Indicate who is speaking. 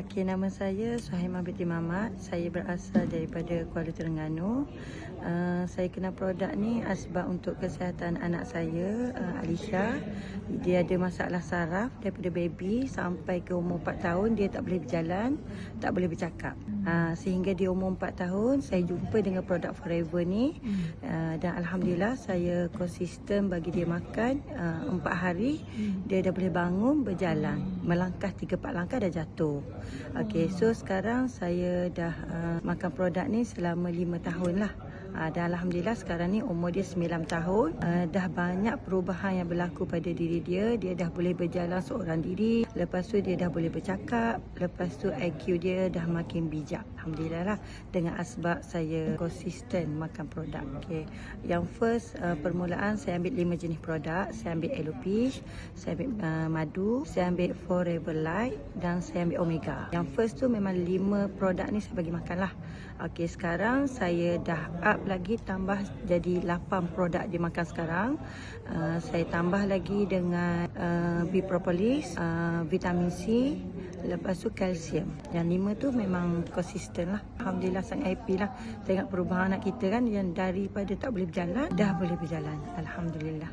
Speaker 1: Okay, nama saya Suhaimah binti Mamat. Saya berasal daripada Kuala Terengganu. Saya kenal produk ni sebab untuk kesihatan anak saya, Alisha. Dia ada masalah saraf daripada baby sampai ke umur 4 tahun. Dia tak boleh berjalan, tak boleh bercakap. Sehingga di umur 4 tahun, saya jumpa dengan produk Forever ni. Dan Alhamdulillah, saya konsisten bagi dia makan. 4 hari, dia dah boleh bangun, berjalan. Melangkah 3-4 langkah dah jatuh. Okay, so sekarang saya dah makan produk ni selama 5 tahun lah. Dan Alhamdulillah sekarang ni umur dia 9 tahun. Dah banyak perubahan yang berlaku pada diri dia. Dia dah boleh berjalan seorang diri. Lepas tu dia dah boleh bercakap. Lepas tu IQ dia dah makin bijak. Alhamdulillah lah. Dengan asbab saya konsisten makan produk. Okay. Yang first permulaan saya ambil 5 jenis produk. Saya ambil Alopecia, saya ambil madu, saya ambil Forever Light dan saya ambil Omega. Yang first tu memang 5 produk ni saya bagi makan lah. Okay, sekarang saya dah up lagi, tambah jadi 8 produk dia makan sekarang. Saya tambah lagi dengan B-Propolis, vitamin C, lepas tu kalsium. Yang 5 tu memang konsisten lah. Alhamdulillah sangat happy lah tengok perubahan anak kita kan, yang daripada tak boleh berjalan dah boleh berjalan. Alhamdulillah.